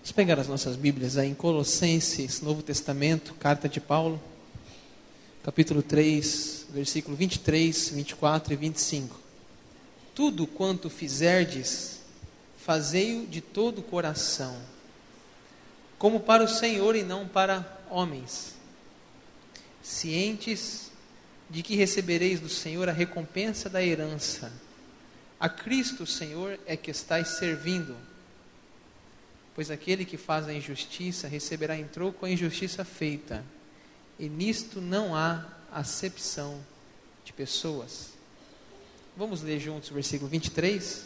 Vamos pegar as nossas Bíblias aí em Colossenses, Novo Testamento, carta de Paulo, capítulo 3, versículo 23, 24 e 25. Tudo quanto fizerdes, fazei-o de todo o coração, como para o Senhor e não para homens, cientes de que recebereis do Senhor a recompensa da herança. A Cristo, o Senhor, é que estáis servindo. Pois aquele que faz a injustiça receberá em troco a injustiça feita, e nisto não há acepção de pessoas. Vamos ler juntos o versículo 23?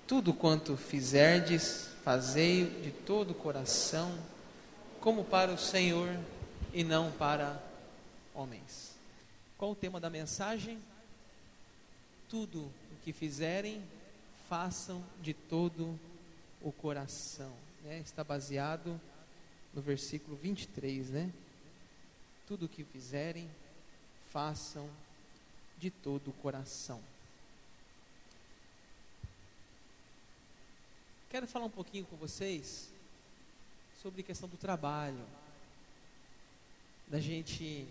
Tudo quanto fizerdes, fazei-o de todo o coração, como para o Senhor e não para homens. Qual o tema da mensagem? Tudo o que fizerem, façam de todo o coração, né? Está baseado no versículo 23, né? Tudo o que fizerem, façam de todo o coração. Quero falar um pouquinho com vocês sobre a questão do trabalho, da gente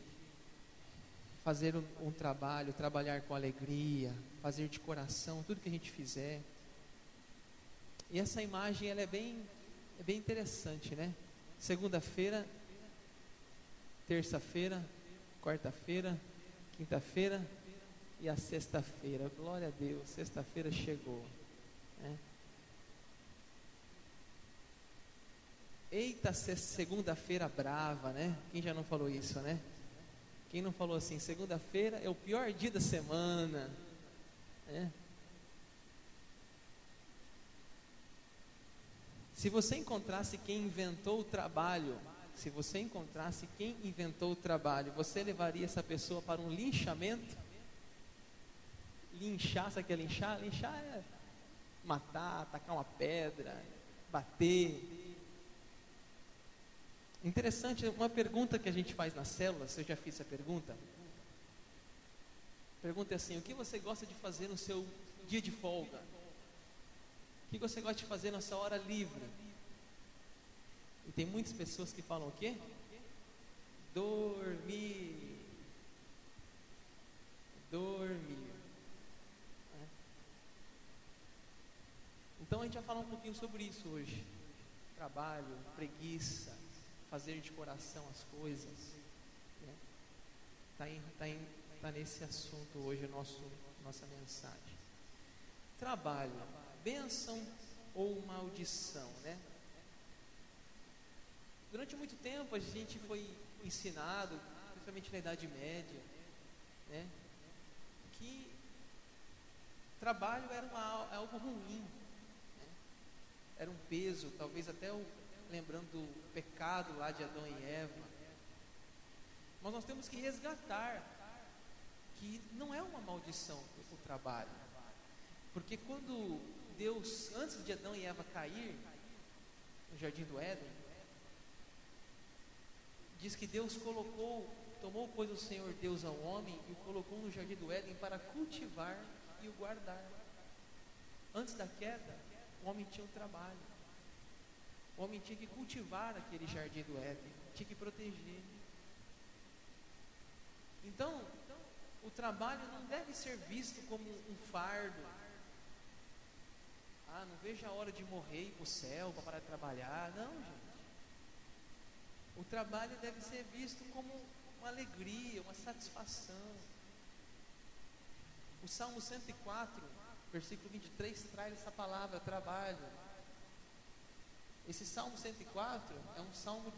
fazer um trabalho, trabalhar com alegria, fazer de coração tudo que a gente fizer. E essa imagem ela é bem interessante, né? Segunda-feira, terça-feira, quarta-feira, quinta-feira e a sexta-feira. Glória a Deus, sexta-feira chegou, né? Eita, segunda-feira brava, né? Quem já não falou isso, né? Quem não falou assim, segunda-feira é o pior dia da semana, né? Se você encontrasse quem inventou o trabalho, você levaria essa pessoa para um linchamento? Linchar, sabe o que é linchar? Linchar é matar, tacar uma pedra, bater. Interessante, uma pergunta que a gente faz nas células, eu já fiz essa pergunta. A pergunta é assim: o que você gosta de fazer no seu dia de folga? O que você gosta de fazer na sua hora livre? E tem muitas pessoas que falam o quê? Dormir. Então a gente vai falar um pouquinho sobre isso hoje. Trabalho, preguiça, fazer de coração as coisas, né? Tá nesse assunto hoje nossa mensagem. Trabalho, bênção ou maldição, né? Durante muito tempo a gente foi ensinado, principalmente na Idade Média, né, que trabalho era algo ruim, né? Era um peso, talvez até lembrando do pecado lá de Adão e Eva. Mas nós temos que resgatar que não é uma maldição o trabalho. Porque quando Deus, antes de Adão e Eva cair no Jardim do Éden, diz que Deus tomou pois o Senhor Deus ao homem e o colocou no Jardim do Éden para cultivar e o guardar. Antes da queda, o homem tinha um trabalho. O homem tinha que cultivar aquele Jardim do Éden, tinha que proteger. Então, o trabalho não deve ser visto como um fardo. Não vejo a hora de morrer e ir para o céu para parar de trabalhar. Não, gente. O trabalho deve ser visto como uma alegria, uma satisfação. O Salmo 104, versículo 23, traz essa palavra, trabalho. Esse Salmo 104 é um salmo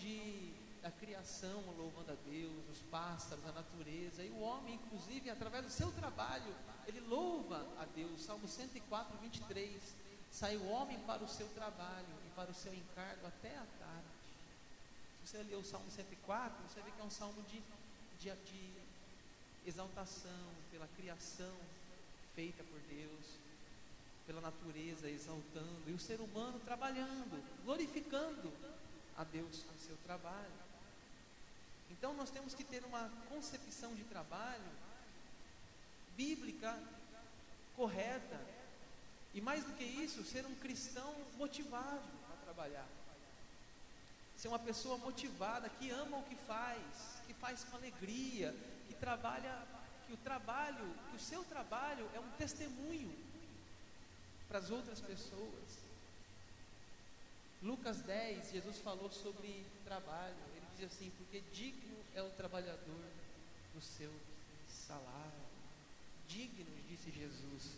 da criação, louvando a Deus, os pássaros, a natureza. E o homem, inclusive, através do seu trabalho, ele louva a Deus. Salmo 104, 23. Sai o homem para o seu trabalho e para o seu encargo até a tarde. Se você ler o Salmo 104, você vê que é um salmo de exaltação pela criação feita por Deus, pela natureza exaltando, e o ser humano trabalhando, glorificando a Deus com o seu trabalho. Então nós temos que ter uma concepção de trabalho bíblica correta, e mais do que isso, ser um cristão motivado a trabalhar. Ser uma pessoa motivada, que ama o que faz com alegria, que trabalha, que o seu trabalho é um testemunho para as outras pessoas. Lucas 10, Jesus falou sobre trabalho. Ele diz assim: porque digno é o trabalhador do seu salário. Digno, disse Jesus,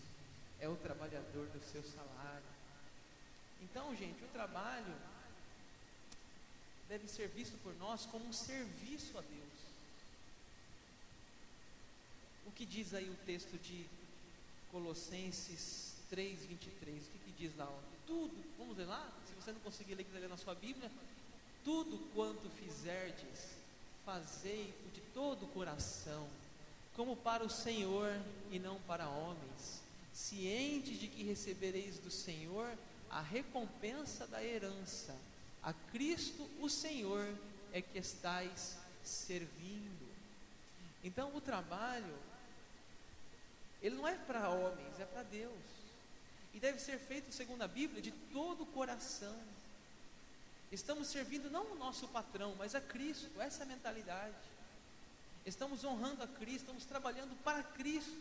é o trabalhador do seu salário. Então, gente, o trabalho deve ser visto por nós como um serviço a Deus. O que diz aí o texto de Colossenses 3:23? O que diz lá? Tudo, vamos ler lá? Se você não conseguir ler, quiser ler na sua Bíblia. Tudo quanto fizerdes, fazei-o de todo o coração, como para o Senhor e não para homens, cientes de que recebereis do Senhor a recompensa da herança. A Cristo o Senhor é que estais servindo. Então o trabalho, ele não é para homens, é para Deus. E deve ser feito, segundo a Bíblia, de todo o coração. Estamos servindo não o nosso patrão, mas a Cristo. Essa é a mentalidade. Estamos honrando a Cristo, estamos trabalhando para Cristo.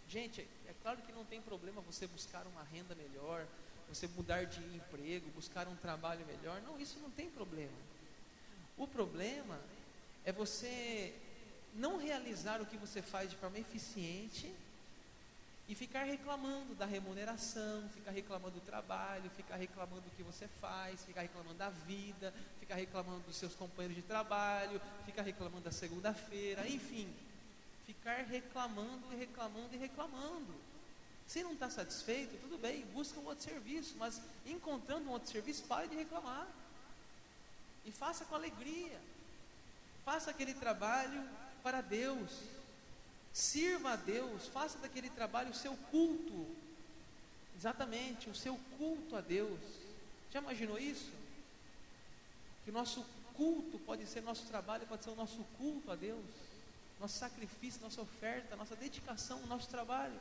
Gente, é claro que não tem problema você buscar uma renda melhor, você mudar de emprego, buscar um trabalho melhor. Não, isso não tem problema. O problema é você não realizar o que você faz de forma eficiente e ficar reclamando da remuneração, ficar reclamando do trabalho, ficar reclamando do que você faz, ficar reclamando da vida, ficar reclamando dos seus companheiros de trabalho, ficar reclamando da segunda-feira, enfim, ficar reclamando e reclamando e reclamando. Se não está satisfeito, tudo bem, busca um outro serviço, mas encontrando um outro serviço, pare de reclamar e faça com alegria. Faça aquele trabalho para Deus, sirva a Deus, faça daquele trabalho o seu culto. Exatamente, o seu culto a Deus. Já imaginou isso? Que o nosso culto pode ser, nosso trabalho pode ser o nosso culto a Deus, nosso sacrifício, nossa oferta, nossa dedicação, o nosso trabalho.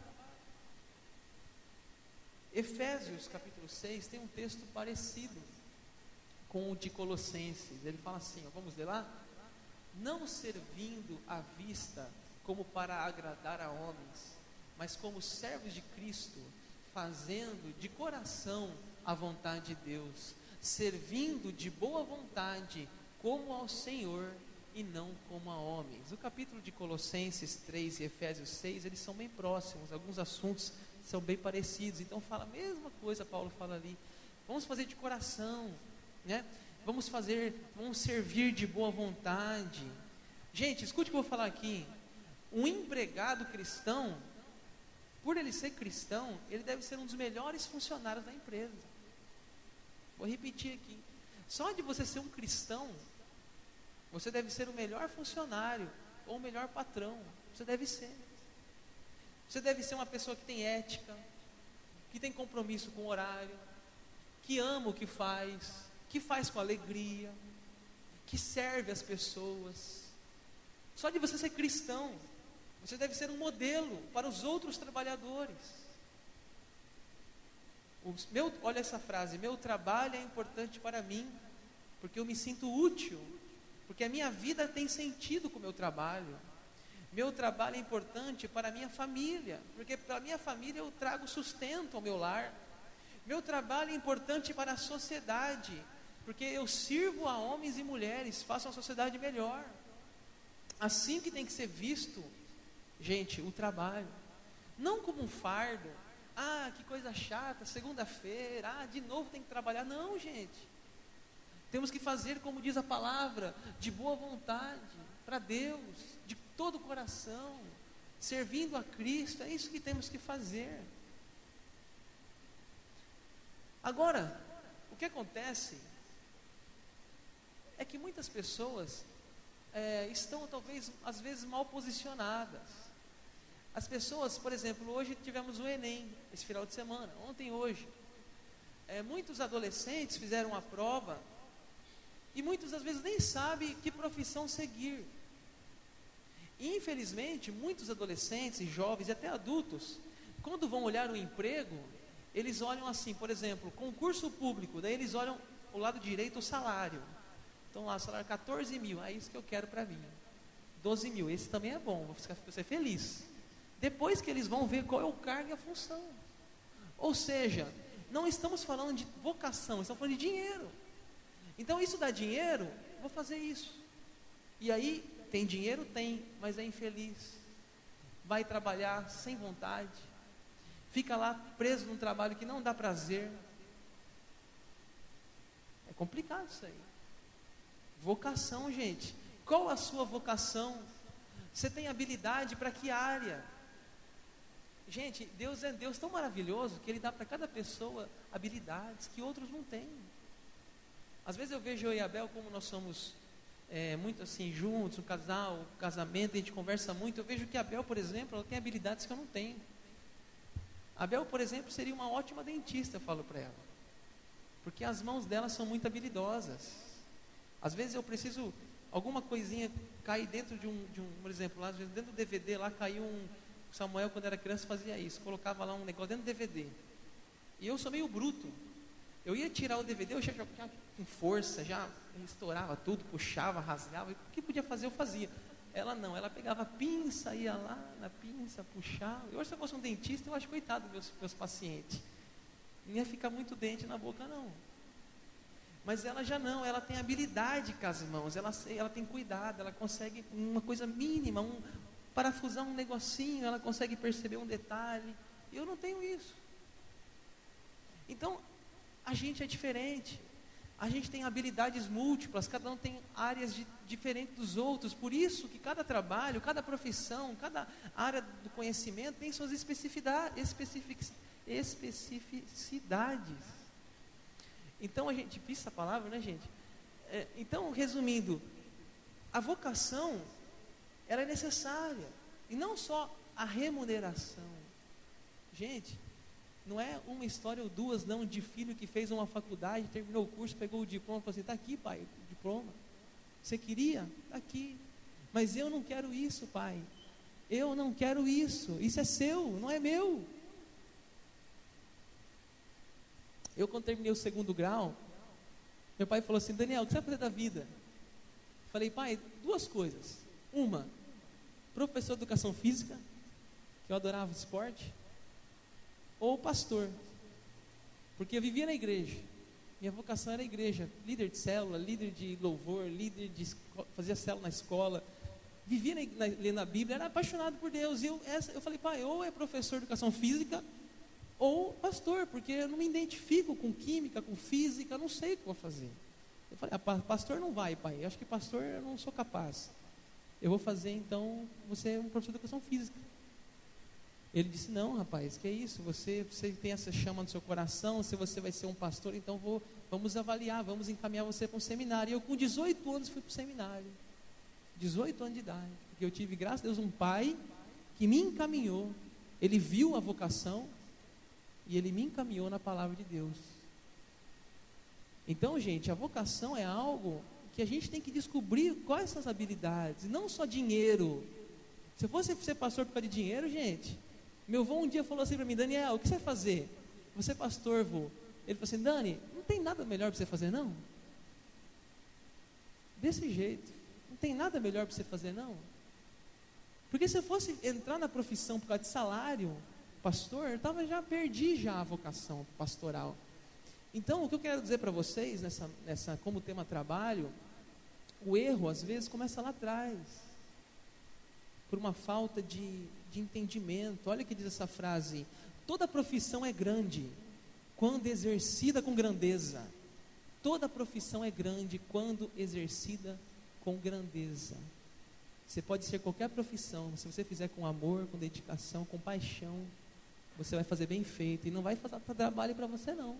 Efésios capítulo 6 tem um texto parecido com o de Colossenses. Ele fala assim, ó, vamos ler lá? Não servindo à vista como para agradar a homens, mas como servos de Cristo, fazendo de coração a vontade de Deus, servindo de boa vontade como ao Senhor e não como a homens. O capítulo de Colossenses 3 e Efésios 6, eles são bem próximos, alguns assuntos são bem parecidos, então fala a mesma coisa, Paulo fala ali. Vamos fazer de coração, né? Vamos servir de boa vontade. Gente, escute o que eu vou falar aqui. Um empregado cristão, por ele ser cristão, ele deve ser um dos melhores funcionários da empresa. Vou repetir aqui. Só de você ser um cristão, você deve ser o melhor funcionário ou o melhor patrão. Você deve ser. Você deve ser uma pessoa que tem ética, que tem compromisso com o horário, que ama o que faz com alegria, que serve as pessoas. Só de você ser cristão, você deve ser um modelo para os outros trabalhadores. Olha essa frase: meu trabalho é importante para mim, porque eu me sinto útil, porque a minha vida tem sentido com o meu trabalho. Meu trabalho é importante para a minha família, porque para a minha família eu trago sustento ao meu lar. Meu trabalho é importante para a sociedade, porque eu sirvo a homens e mulheres, faço uma sociedade melhor. Assim que tem que ser visto, gente, o trabalho. Não como um fardo. Ah, que coisa chata, segunda-feira, de novo tem que trabalhar. Não, gente. Temos que fazer, como diz a palavra, de boa vontade, para Deus, de todo o coração, servindo a Cristo. É isso que temos que fazer. Agora, o que acontece é que muitas pessoas estão talvez, às vezes, mal posicionadas. As pessoas, por exemplo, hoje tivemos o Enem, esse final de semana, ontem e hoje. Muitos adolescentes fizeram a prova e muitos, às vezes, nem sabem que profissão seguir. E, infelizmente, muitos adolescentes, jovens e até adultos, quando vão olhar um emprego, eles olham assim, por exemplo, concurso público, daí eles olham o lado direito, o salário. Então lá, o salário 14 mil, é isso que eu quero para mim. 12 mil, esse também é bom, vou ser feliz. Depois que eles vão ver qual é o cargo e a função. Ou seja, não estamos falando de vocação, estamos falando de dinheiro. Então isso dá dinheiro, vou fazer isso. E aí, tem dinheiro? Tem, mas é infeliz. Vai trabalhar sem vontade. Fica lá preso num trabalho que não dá prazer. É complicado isso aí. Vocação, gente. Qual a sua vocação? Você tem habilidade para que área? Gente, Deus é Deus tão maravilhoso que Ele dá para cada pessoa habilidades que outros não têm. Às vezes eu vejo eu e Abel, como nós somos muito assim juntos, um casal, um casamento, a gente conversa muito. Eu vejo que a Abel, por exemplo, ela tem habilidades que eu não tenho. A Abel, por exemplo, seria uma ótima dentista, eu falo para ela, porque as mãos dela são muito habilidosas. Às vezes eu preciso, alguma coisinha cai dentro de um por exemplo, lá dentro do DVD, lá caiu Samuel, quando era criança, fazia isso, colocava lá um negócio dentro do DVD, e eu sou meio bruto, eu ia tirar o DVD, eu já jogava com força, já estourava tudo, puxava, rasgava, o que podia fazer eu fazia. Ela não, ela pegava a pinça, ia lá na pinça, puxava. Eu acho que se eu fosse um dentista, eu acho coitado dos meus pacientes, não ia ficar muito dente na boca não. Mas ela já não, ela tem habilidade com as mãos, ela tem cuidado, ela consegue uma coisa mínima, parafusar um negocinho, ela consegue perceber um detalhe. Eu não tenho isso. Então, a gente é diferente. A gente tem habilidades múltiplas, cada um tem áreas diferentes dos outros. Por isso que cada trabalho, cada profissão, cada área do conhecimento tem suas especificidades. Então a gente, viu essa palavra, né, gente? Então, resumindo, a vocação, ela é necessária, e não só a remuneração. Gente, não é uma história ou duas não, de filho que fez uma faculdade, terminou o curso, pegou o diploma e falou assim, está aqui pai, o diploma, você queria? Está aqui, mas eu não quero isso pai, eu não quero isso é seu, não é meu. Eu quando terminei o 2º grau, meu pai falou assim, Daniel, o que você vai fazer da vida? Falei, pai, 2 coisas, uma, professor de educação física, que eu adorava esporte, ou pastor, porque eu vivia na igreja, minha vocação era a igreja, líder de célula, líder de louvor, fazia célula na escola, vivia lendo a Bíblia, era apaixonado por Deus, e eu falei, pai, ou é professor de educação física, ou pastor, porque eu não me identifico com química, com física, eu não sei o que vou fazer. Eu falei, pastor não vai pai, eu acho que pastor eu não sou capaz, eu vou fazer então, você é um professor de educação física. Ele disse, não rapaz, que é isso, você tem essa chama no seu coração, se você vai ser um pastor, então vamos avaliar, vamos encaminhar você para um seminário. E eu com 18 anos fui para o seminário, 18 anos de idade, porque eu tive, graças a Deus, um pai que me encaminhou, ele viu a vocação, e ele me encaminhou na palavra de Deus. Então gente, a vocação é algo que a gente tem que descobrir quais são as habilidades, não só dinheiro. Se eu fosse ser pastor por causa de dinheiro, gente, meu avô um dia falou assim para mim, Daniel, o que você vai fazer? Você é pastor, vô. Ele falou assim, Dani, não tem nada melhor para você fazer não? Desse jeito, não tem nada melhor para você fazer não? Porque se eu fosse entrar na profissão por causa de salário, pastor, eu perdi a vocação pastoral. Então, o que eu quero dizer para vocês, como tema trabalho, o erro às vezes começa lá atrás, por uma falta de entendimento. Olha o que diz essa frase, toda profissão é grande, quando exercida com grandeza. Toda profissão é grande, quando exercida com grandeza. Você pode ser qualquer profissão, se você fizer com amor, com dedicação, com paixão, você vai fazer bem feito, e não vai faltar trabalho para você não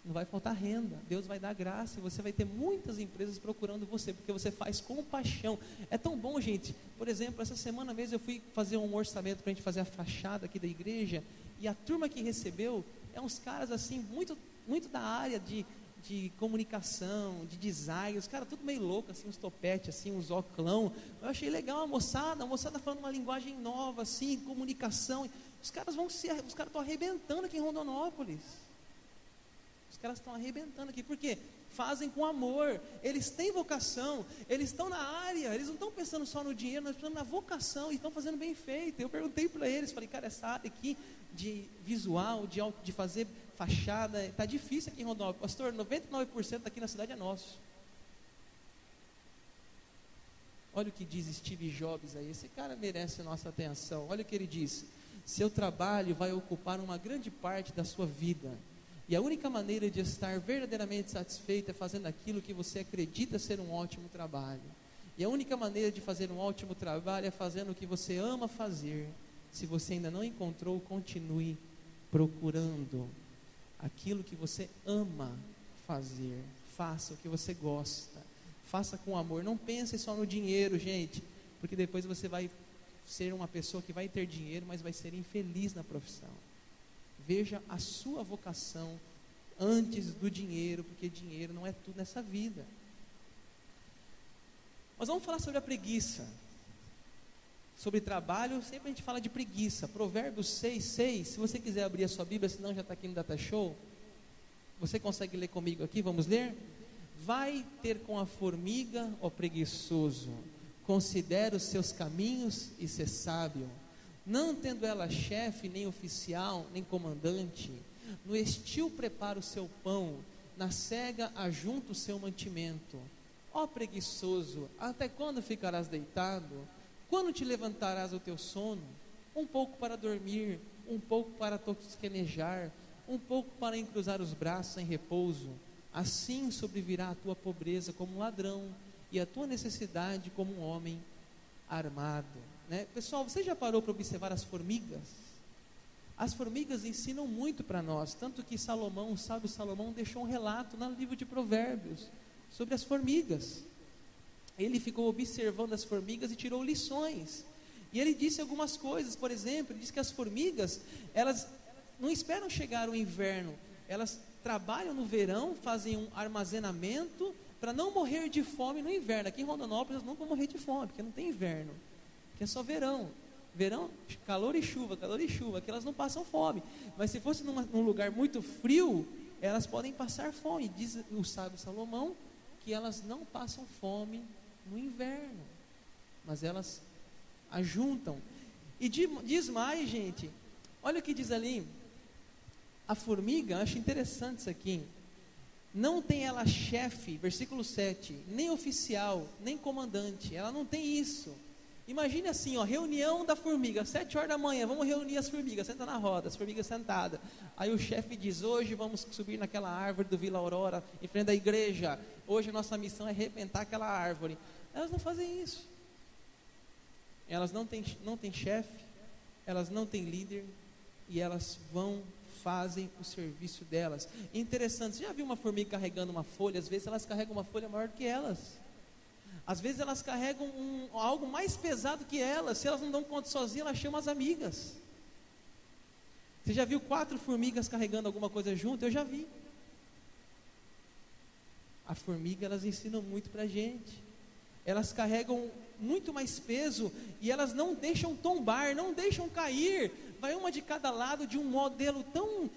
vai faltar renda, Deus vai dar graça, e você vai ter muitas empresas procurando você, porque você faz com paixão. É tão bom, gente. Por exemplo, essa semana mesmo eu fui fazer um orçamento para a gente fazer a fachada aqui da igreja, e a turma que recebeu é uns caras assim, muito da área de comunicação, de design, os caras tudo meio louco, assim, uns topetes, assim, uns oclão. Eu achei legal a moçada falando uma linguagem nova, assim, comunicação. Os caras estão arrebentando aqui em Rondonópolis. Os caras estão arrebentando aqui. Por quê? Fazem com amor. Eles têm vocação. Eles estão na área. Eles não estão pensando só no dinheiro, nós estamos na vocação. E estão fazendo bem feito. Eu perguntei para eles, falei, cara, essa área aqui de visual, de fazer fachada, está difícil aqui em Rondonópolis. Pastor, 99% aqui na cidade é nosso. Olha o que diz Steve Jobs aí. Esse cara merece a nossa atenção. Olha o que ele diz. Seu trabalho vai ocupar uma grande parte da sua vida. E a única maneira de estar verdadeiramente satisfeito é fazendo aquilo que você acredita ser um ótimo trabalho. E a única maneira de fazer um ótimo trabalho é fazendo o que você ama fazer. Se você ainda não encontrou, continue procurando aquilo que você ama fazer. Faça o que você gosta. Faça com amor. Não pense só no dinheiro, gente, porque depois você vai ser uma pessoa que vai ter dinheiro, mas vai ser infeliz na profissão. Veja a sua vocação antes do dinheiro, porque dinheiro não é tudo nessa vida. Mas vamos falar sobre a preguiça. Sobre trabalho, sempre a gente fala de preguiça. Provérbios 6:6, se você quiser abrir a sua Bíblia, senão já está aqui no Data Show. Você consegue ler comigo aqui? Vamos ler? Vai ter com a formiga, ó preguiçoso, considera os seus caminhos e ser sábio. Não tendo ela chefe, nem oficial, nem comandante, no estio prepara o seu pão, na cega ajunta o seu mantimento. Ó preguiçoso, até quando ficarás deitado? Quando te levantarás do teu sono? Um pouco para dormir, um pouco para tosquenejar, um pouco para encruzar os braços em repouso. Assim sobrevirá a tua pobreza como um ladrão, e a tua necessidade como um homem armado. Pessoal, você já parou para observar as formigas? As formigas ensinam muito para nós, tanto que Salomão, o sábio Salomão, deixou um relato no livro de Provérbios sobre as formigas. Ele ficou observando as formigas e tirou lições. E ele disse algumas coisas, por exemplo, ele disse que as formigas, elas não esperam chegar o inverno, elas trabalham no verão, fazem um armazenamento para não morrer de fome no inverno. Aqui em Rondonópolis elas não vão morrer de fome, porque não tem inverno, que é só verão. Verão, calor e chuva, que elas não passam fome. Mas se fosse num lugar muito frio, elas podem passar fome. Diz o sábio Salomão que elas não passam fome no inverno, mas elas ajuntam. E diz mais, gente, olha o que diz ali. A formiga, acho interessante isso aqui. Não tem ela chefe, versículo 7, nem oficial, nem comandante. Ela não tem isso. Imagine assim, reunião da formiga, 7 horas da manhã, vamos reunir as formigas, senta na roda, as formigas sentadas. Aí o chefe diz, hoje vamos subir naquela árvore do Vila Aurora, em frente da igreja. Hoje a nossa missão é arrebentar aquela árvore. Elas não fazem isso. Elas não têm chefe, elas não têm líder, e elas fazem o serviço delas. Interessante, você já viu uma formiga carregando uma folha? Às vezes elas carregam uma folha maior do que elas. Às vezes elas carregam algo mais pesado que elas. Se elas não dão conta sozinhas, elas chamam as amigas. Você já viu 4 formigas carregando alguma coisa junto? Eu já vi. A formiga, elas ensinam muito pra gente. Elas carregam muito mais peso e elas não deixam tombar, não deixam cair. Vai uma de cada lado de um modelo tão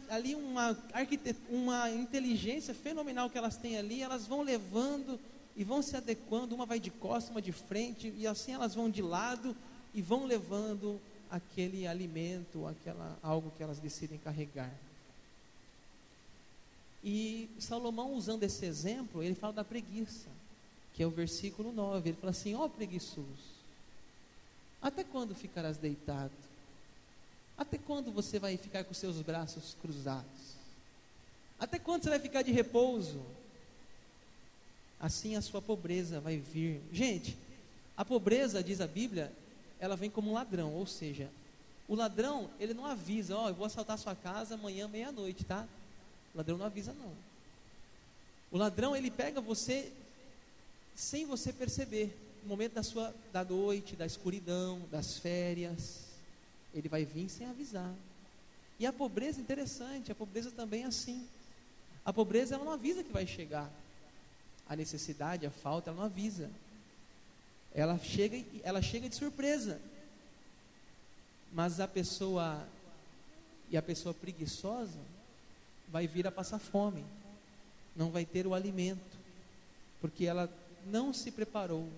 ali, uma inteligência fenomenal que elas têm ali. Elas vão levando e vão se adequando, uma vai de costas, uma de frente, e assim elas vão de lado e vão levando aquele alimento, algo que elas decidem carregar. E Salomão, usando esse exemplo, ele fala da preguiça, que é o versículo 9. Ele fala assim: ó preguiçoso, até quando ficarás deitado? Até quando você vai ficar com seus braços cruzados? Até quando você vai ficar de repouso? Assim a sua pobreza vai vir. Gente, a pobreza, diz a Bíblia, ela vem como um ladrão. Ou seja, o ladrão, ele não avisa: ó, eu vou assaltar a sua casa amanhã meia-noite, tá? O ladrão não avisa, não. O ladrão, ele pega você sem você perceber. No momento da noite, da escuridão, das férias, ele vai vir sem avisar. E a pobreza, interessante, a pobreza também é assim. A pobreza, ela não avisa que vai chegar. A necessidade, a falta, ela não avisa. Ela chega de surpresa. Mas a pessoa preguiçosa vai vir a passar fome, não vai ter o alimento, porque ela não se preparou,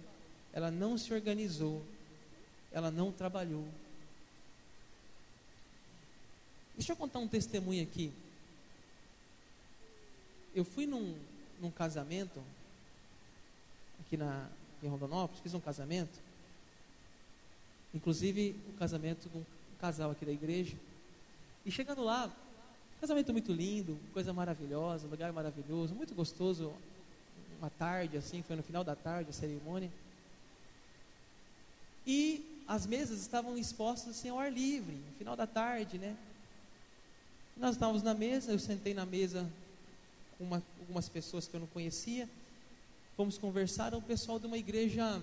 ela não se organizou, ela não trabalhou. Deixa eu contar um testemunho aqui. Eu fui num casamento aqui em Rondonópolis, fiz um casamento, inclusive um casamento de um casal aqui da igreja, e chegando lá, casamento muito lindo, coisa maravilhosa, lugar maravilhoso, muito gostoso, uma tarde assim, foi no final da tarde a cerimônia, e as mesas estavam expostas assim ao ar livre, no final da tarde, né? Nós estávamos na mesa, eu sentei na mesa com algumas pessoas que eu não conhecia, fomos conversar, o pessoal de uma igreja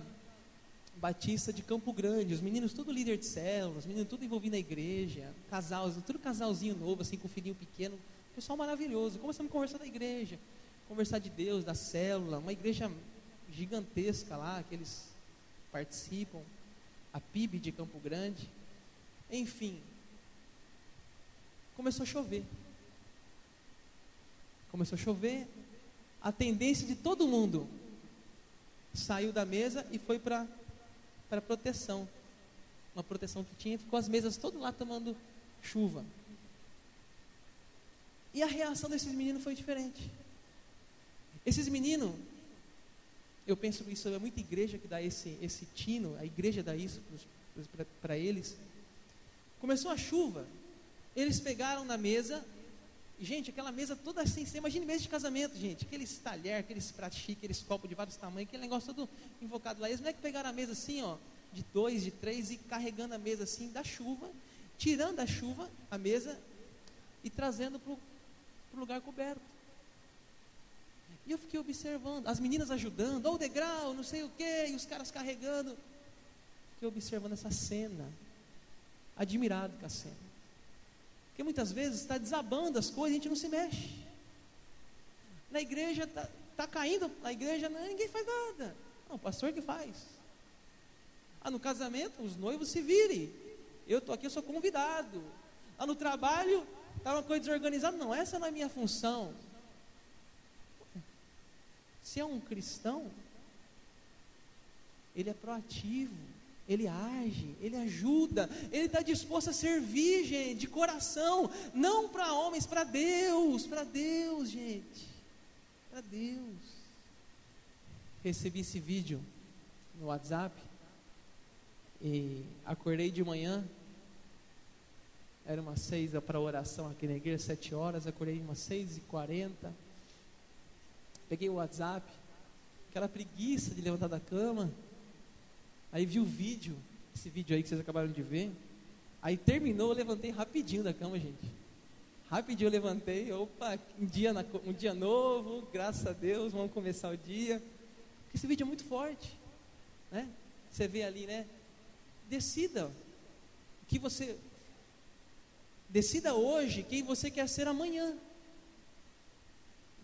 batista de Campo Grande, os meninos tudo líder de células, os meninos tudo envolvido na igreja, tudo casalzinho novo, assim, com filhinho pequeno, pessoal maravilhoso. Começamos a conversar da igreja, conversar de Deus, da célula, uma igreja gigantesca lá, que eles participam, a PIB de Campo Grande, enfim, começou a chover, a tendência de todo mundo saiu da mesa e foi para proteção, uma proteção que tinha, ficou as mesas todas lá tomando chuva, e a reação desses meninos foi diferente. Esses meninos, eu penso que isso é muita igreja que dá esse tino, a igreja dá isso para eles. Começou a chuva, eles pegaram na mesa, gente, aquela mesa toda assim, você imagina mesa de casamento, gente, aqueles talher, aqueles pratos chiques, aqueles copos de vários tamanhos, aquele negócio todo invocado lá, eles não é que pegaram a mesa assim, ó, de 2, de 3, e carregando a mesa assim, da chuva, tirando da chuva a mesa, e trazendo para o lugar coberto. E eu fiquei observando, as meninas ajudando, o degrau, não sei o que, e os caras carregando, fiquei observando essa cena, admirado com a cena. Porque muitas vezes está desabando as coisas e a gente não se mexe. Na igreja está caindo, na igreja ninguém faz nada. Não, o pastor que faz. No casamento, os noivos se virem. Eu estou aqui, eu sou convidado. No trabalho, está uma coisa desorganizada. Não, essa não é a minha função. Se é um cristão, ele é proativo, ele age, ele ajuda, ele está disposto a servir, gente, de coração, não para homens, para Deus, gente, para Deus. Recebi esse vídeo no WhatsApp, e acordei de manhã, era umas 6 para oração aqui na igreja, 7 horas, acordei umas 6h40, peguei o WhatsApp, aquela preguiça de levantar da cama, aí vi o vídeo, esse vídeo aí que vocês acabaram de ver, aí terminou, eu levantei rapidinho da cama, gente, rapidinho eu levantei, opa, um dia novo, graças a Deus, vamos começar o dia, porque esse vídeo é muito forte, né? Você vê ali, né? Decida hoje quem você quer ser amanhã.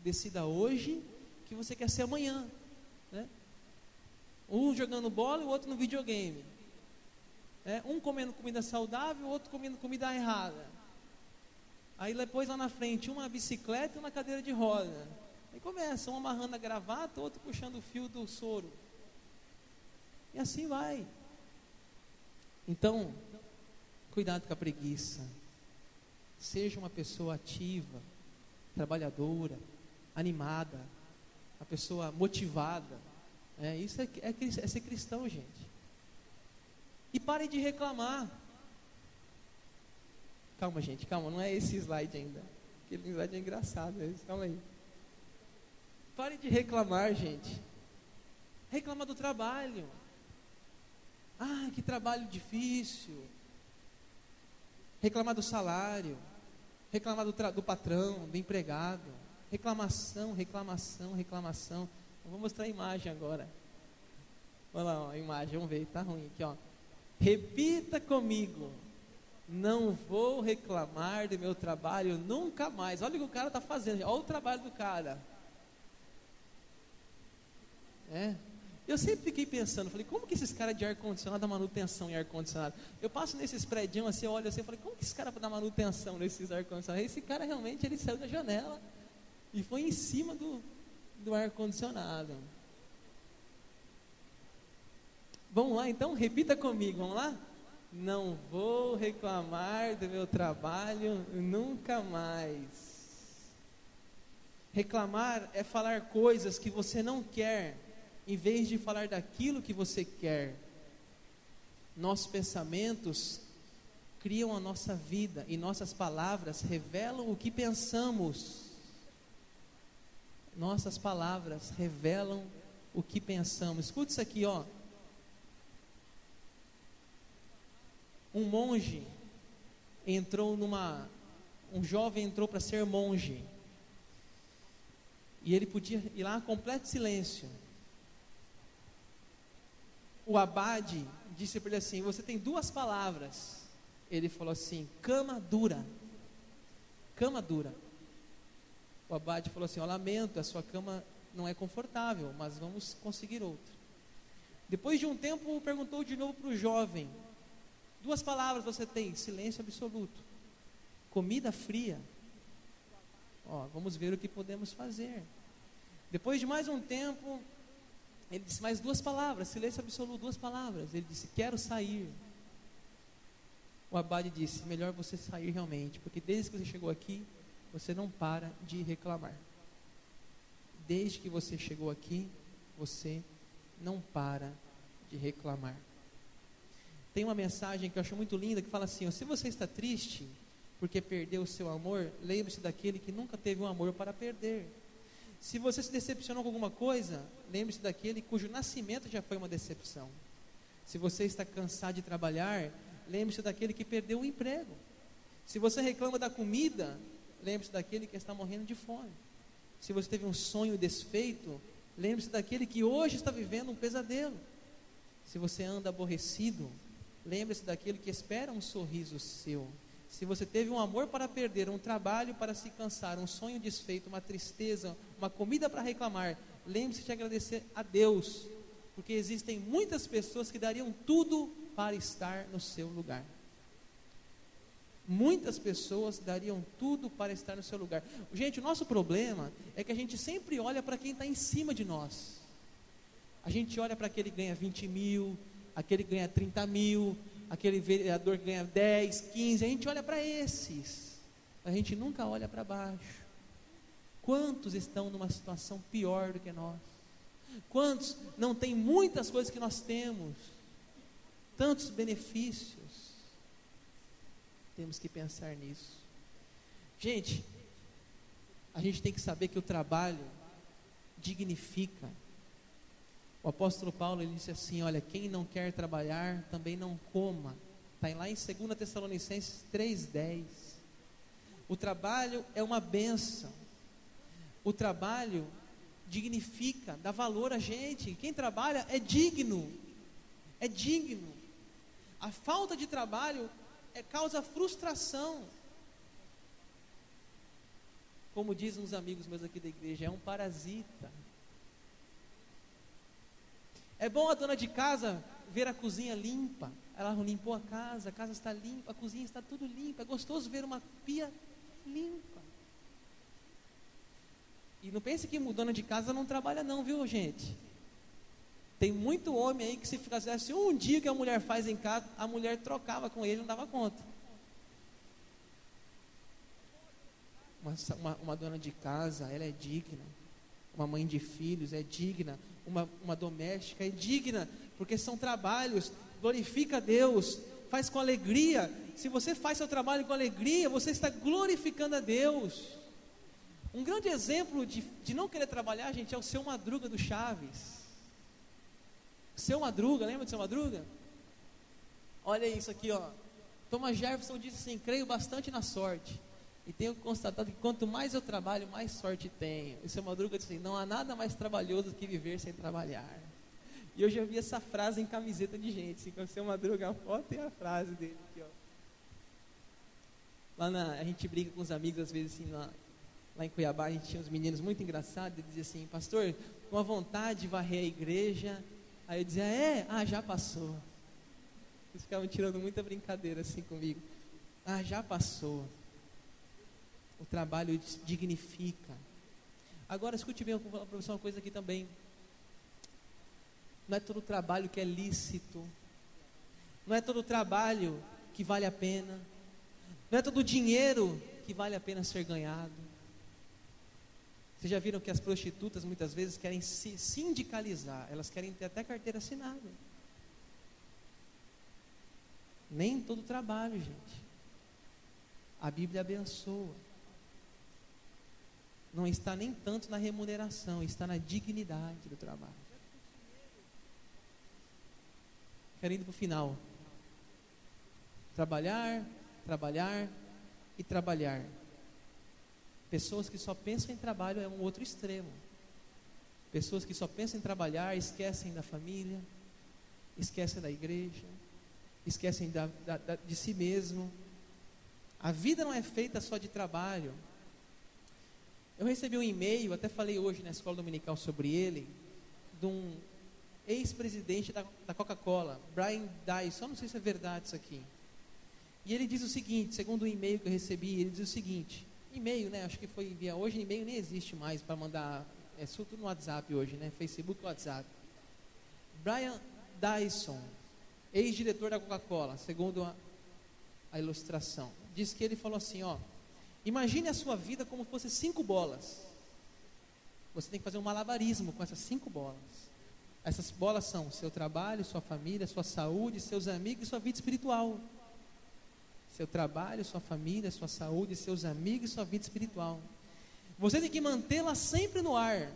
Decida hoje que você quer ser amanhã, né? Um jogando bola e o outro no videogame, um comendo comida saudável, o outro comendo comida errada. Aí depois lá na frente, uma bicicleta e uma cadeira de roda. Aí começa, um amarrando a gravata, outro puxando o fio do soro. E assim vai. Então, cuidado com a preguiça. Seja uma pessoa ativa, trabalhadora, animada, uma pessoa motivada. Isso é ser cristão, gente. E pare de reclamar. Calma, gente, calma, não é esse slide ainda. Aquele slide é engraçado, calma aí. Pare de reclamar, gente. Reclamar do trabalho. Que trabalho difícil. Reclamar do salário. Reclamar do patrão, do empregado. Reclamação. Eu vou mostrar a imagem agora. Olha lá, a imagem, vamos ver, tá ruim aqui, ó. Repita comigo: não vou reclamar do meu trabalho nunca mais. Olha o que o cara está fazendo, olha o trabalho do cara. Eu sempre fiquei pensando, falei, como que esses caras de ar-condicionado dão manutenção em ar-condicionado? Eu passo nesses prédios assim, eu olho assim, eu falei, como que esse cara dá manutenção nesses ar-condicionados? Esse cara realmente, ele saiu da janela e foi em cima do ar-condicionado. Vamos lá então, repita comigo, vamos lá? Não vou reclamar do meu trabalho nunca mais. Reclamar é falar coisas que você não quer, em vez de falar daquilo que você quer. Nossos pensamentos criam a nossa vida e nossas palavras revelam o que pensamos. Nossas palavras revelam o que pensamos. Escuta isso aqui, ó. Um monge entrou um jovem entrou para ser monge. E ele podia ir lá em completo silêncio. O abade disse para ele assim: você tem 2 palavras. Ele falou assim: cama dura. Cama dura. O abade falou assim: eu lamento, a sua cama não é confortável, mas vamos conseguir outra. Depois de um tempo, perguntou de novo para o jovem: 2 palavras você tem? Silêncio absoluto. Comida fria. Vamos ver o que podemos fazer. Depois de mais um tempo, ele disse mais 2 palavras, silêncio absoluto, 2 palavras. Ele disse: quero sair. O abade disse: melhor você sair realmente, porque desde que você chegou aqui, você não para de reclamar. Desde que você chegou aqui, você não para de reclamar. Tem uma mensagem que eu acho muito linda, que fala assim: se você está triste porque perdeu o seu amor, lembre-se daquele que nunca teve um amor para perder. Se você se decepcionou com alguma coisa, lembre-se daquele cujo nascimento já foi uma decepção. Se você está cansado de trabalhar, lembre-se daquele que perdeu o emprego. Se você reclama da comida, lembre-se daquele que está morrendo de fome. Se você teve um sonho desfeito, lembre-se daquele que hoje está vivendo um pesadelo. Se você anda aborrecido, lembre-se daquele que espera um sorriso seu. Se você teve um amor para perder, um trabalho para se cansar, um sonho desfeito, uma tristeza, uma comida para reclamar, lembre-se de agradecer a Deus, porque existem muitas pessoas que dariam tudo para estar no seu lugar. Muitas pessoas dariam tudo para estar no seu lugar. Gente, o nosso problema é que a gente sempre olha para quem está em cima de nós. A gente olha para aquele que ganha 20 mil, aquele que ganha 30 mil, aquele vereador que ganha 10, 15, a gente olha para esses, a gente nunca olha para baixo. Quantos estão numa situação pior do que nós? Quantos não têm muitas coisas que nós temos? Tantos benefícios. Temos que pensar nisso. Gente, a gente tem que saber que o trabalho dignifica. O apóstolo Paulo, ele disse assim: olha, quem não quer trabalhar, também não coma. Está lá em 2 Tessalonicenses 3,10. O trabalho é uma bênção. O trabalho dignifica, dá valor a gente. Quem trabalha é digno. É digno. A falta de trabalho causa frustração. Como dizem uns amigos meus aqui da igreja, é um parasita. É bom a dona de casa ver a cozinha limpa. Ela limpou a casa está limpa, a cozinha está tudo limpa. É gostoso ver uma pia limpa. E não pense que dona de casa não trabalha não, viu, gente? Tem muito homem aí que se fizesse um dia que a mulher faz em casa, a mulher trocava com ele, não dava conta. Uma dona de casa, ela é digna. Uma mãe de filhos é digna. Uma doméstica é digna, porque são trabalhos, glorifica a Deus, faz com alegria. Se você faz seu trabalho com alegria, você está glorificando a Deus. Um grande exemplo de não querer trabalhar, gente, é o Seu Madruga do Chaves. Seu Madruga, lembra de Seu Madruga? Olha isso aqui, ó. Thomas Jefferson disse assim: creio bastante na sorte, e tenho constatado que quanto mais eu trabalho, mais sorte tenho. E Seu Madruga disse assim: não há nada mais trabalhoso do que viver sem trabalhar. E eu já vi essa frase em camiseta de gente, assim, com o Seu Madruga, a foto e a frase dele aqui, ó. A gente briga com os amigos, às vezes, assim, lá em Cuiabá, a gente tinha uns meninos muito engraçados, eles diziam assim: pastor, com a vontade de varrer a igreja Aí eu dizia, já passou. Eles ficavam tirando muita brincadeira assim comigo. Já passou. O trabalho dignifica. Agora, escute bem, eu vou falar para você uma coisa aqui também. Não é todo trabalho que é lícito. Não é todo trabalho que vale a pena. Não é todo dinheiro que vale a pena ser ganhado. Vocês já viram que as prostitutas muitas vezes querem se sindicalizar. Elas querem ter até carteira assinada. Nem todo trabalho, gente. A Bíblia abençoa. Não está nem tanto na remuneração, está na dignidade do trabalho. Quero ir para o final. Trabalhar, trabalhar e trabalhar. Pessoas que só pensam em trabalho é um outro extremo. Pessoas que só pensam em trabalhar, esquecem da família, esquecem da igreja, esquecem de si mesmo. A vida não é feita só de trabalho. Eu recebi um e-mail, até falei hoje na escola dominical sobre ele, de um ex-presidente da Coca-Cola, Brian Dyson. Não sei se é verdade isso aqui. E ele diz o seguinte, segundo o e-mail que eu recebi, ele diz o seguinte, e-mail, né, acho que foi enviado, hoje e-mail nem existe mais para mandar, é tudo no WhatsApp hoje, né, Facebook e WhatsApp. Brian Dyson, ex-diretor da Coca-Cola, segundo a ilustração, diz que ele falou assim, imagine a sua vida como fosse 5 bolas. Você tem que fazer um malabarismo com essas 5 bolas. Essas bolas são seu trabalho, sua família, sua saúde, seus amigos e sua vida espiritual. Seu trabalho, sua família, sua saúde, seus amigos e sua vida espiritual. Você tem que mantê-la sempre no ar.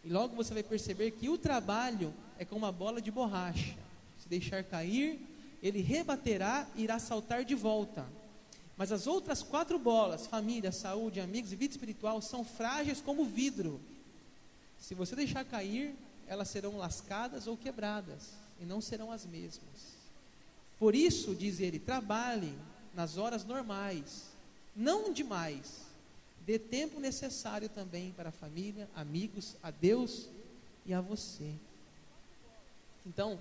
E logo você vai perceber que o trabalho é como uma bola de borracha. Se deixar cair, ele rebaterá e irá saltar de volta. Mas as outras 4 bolas, família, saúde, amigos e vida espiritual, são frágeis como vidro. Se você deixar cair, elas serão lascadas ou quebradas, e não serão as mesmas. Por isso, diz ele, trabalhe nas horas normais, não demais. Dê tempo necessário também para a família, amigos, a Deus e a você. Então,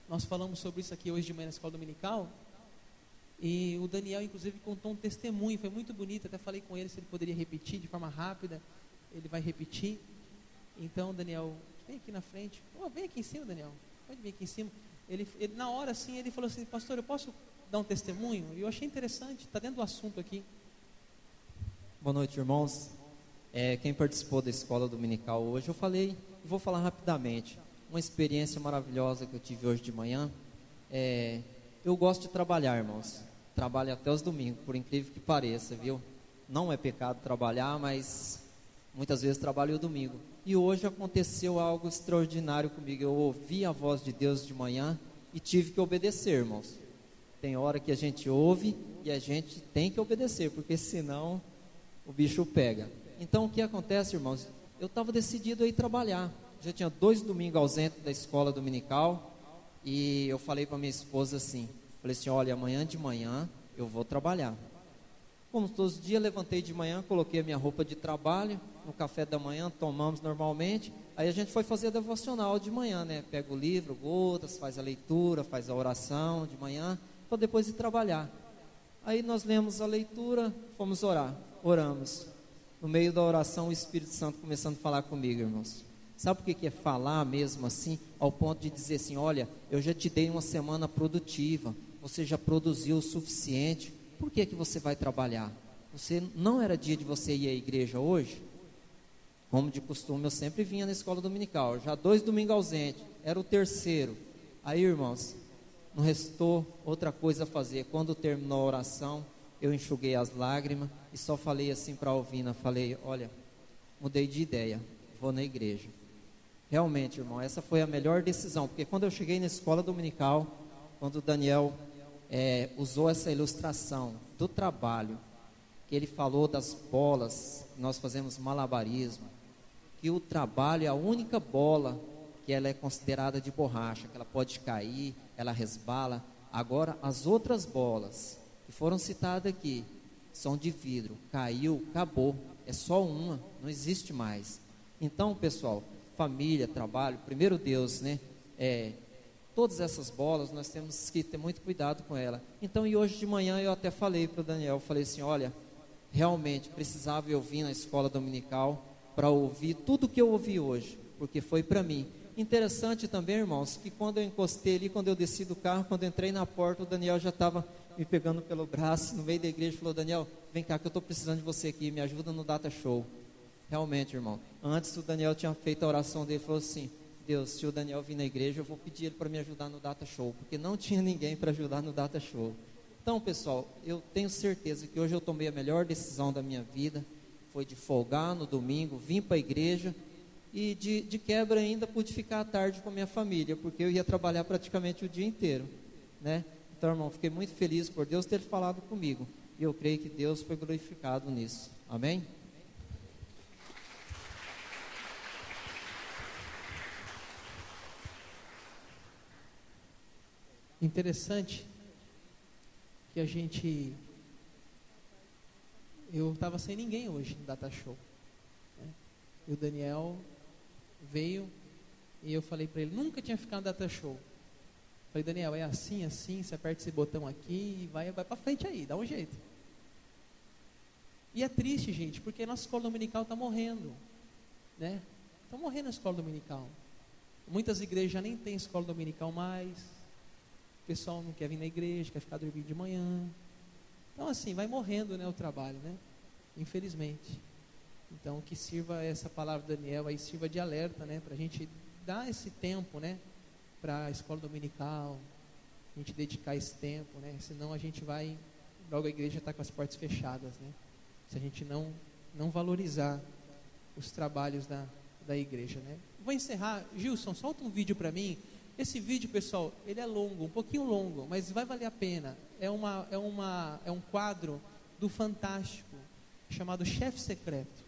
nós falamos sobre isso aqui hoje de manhã na escola dominical. E o Daniel, inclusive, contou um testemunho, foi muito bonito. Até falei com ele se ele poderia repetir de forma rápida. Ele vai repetir. Então, Daniel, vem aqui na frente. Vem aqui em cima, Daniel. Pode vir aqui em cima. Ele, na hora assim, ele falou assim, pastor, eu posso dar um testemunho? E eu achei interessante, está dentro do assunto aqui. Boa noite, irmãos. Quem participou da escola dominical hoje, eu falei, vou falar rapidamente. Uma experiência maravilhosa que eu tive hoje de manhã. Eu gosto de trabalhar, irmãos. Trabalho até os domingos, por incrível que pareça, viu? Não é pecado trabalhar, mas muitas vezes trabalho o domingo. E hoje aconteceu algo extraordinário comigo. Eu ouvi a voz de Deus de manhã e tive que obedecer, irmãos. Tem hora que a gente ouve e a gente tem que obedecer, porque senão o bicho pega. Então o que acontece, irmãos? Eu estava decidido a ir trabalhar. Já tinha 2 domingos ausentes da escola dominical. E eu falei para minha esposa assim, olha, amanhã de manhã eu vou trabalhar. Como todos os dias, levantei de manhã, coloquei a minha roupa de trabalho, no café da manhã, tomamos normalmente, aí a gente foi fazer a devocional de manhã, né? Pega o livro, gotas, faz a leitura, faz a oração de manhã, para depois ir trabalhar. Aí nós lemos a leitura, fomos orar, oramos. No meio da oração, o Espírito Santo começando a falar comigo, irmãos. Sabe o que é falar mesmo assim, ao ponto de dizer assim, olha, eu já te dei uma semana produtiva, você já produziu o suficiente, por que você vai trabalhar? Não era dia de você ir à igreja hoje? Como de costume, eu sempre vinha na escola dominical, já 2 domingos ausentes, era o 3º. Aí, irmãos, não restou outra coisa a fazer. Quando terminou a oração, eu enxuguei as lágrimas e só falei assim para a Alvina, falei, olha, mudei de ideia, vou na igreja. Realmente, irmão, essa foi a melhor decisão, porque quando eu cheguei na escola dominical, quando o Daniel usou essa ilustração do trabalho, que ele falou das bolas, nós fazemos malabarismo, que o trabalho é a única bola que ela é considerada de borracha, que ela pode cair, ela resbala. Agora, as outras bolas que foram citadas aqui, são de vidro, caiu, acabou, é só uma, não existe mais. Então, pessoal, família, trabalho, primeiro Deus, né? todas essas bolas, nós temos que ter muito cuidado com ela. Então, e hoje de manhã eu até falei para o Daniel, falei assim, olha, realmente precisava eu vir na escola dominical para ouvir tudo que eu ouvi hoje, porque foi para mim. Interessante também, irmãos, que quando eu encostei ali, quando eu desci do carro, quando eu entrei na porta, o Daniel já estava me pegando pelo braço, no meio da igreja, falou, Daniel, vem cá que eu estou precisando de você aqui, me ajuda no Data Show. Realmente, irmão, antes o Daniel tinha feito a oração dele, falou assim, Deus, se o Daniel vir na igreja, eu vou pedir ele para me ajudar no Data Show, porque não tinha ninguém para ajudar no Data Show. Então, pessoal, eu tenho certeza que hoje eu tomei a melhor decisão da minha vida, foi de folgar no domingo, vim para a igreja, e de quebra ainda pude ficar à tarde com a minha família, porque eu ia trabalhar praticamente o dia inteiro, né? Então, irmão, fiquei muito feliz por Deus ter falado comigo, e eu creio que Deus foi glorificado nisso, amém? Interessante que eu estava sem ninguém hoje no Data Show, né? E o Daniel veio e eu falei para ele, nunca tinha ficado no Data Show. Falei, Daniel, é assim, você aperta esse botão aqui e vai para frente aí, dá um jeito. E é triste, gente, porque a nossa escola dominical está morrendo, né? Está morrendo a escola dominical. Muitas igrejas já nem tem escola dominical mais. O pessoal não quer vir na igreja, quer ficar dormindo de manhã. Então, assim, vai morrendo, né, o trabalho, né? Infelizmente. Então, que sirva essa palavra do Daniel aí, sirva de alerta, né? Para a gente dar esse tempo, né? Para a escola dominical, a gente dedicar esse tempo, né? Senão a gente vai, logo a igreja está com as portas fechadas, né? Se a gente não valorizar os trabalhos da igreja, né? Vou encerrar. Gilson, solta um vídeo para mim. Esse vídeo, pessoal, ele é longo, um pouquinho longo, mas vai valer a pena. É um quadro do Fantástico, chamado Chefe Secreto.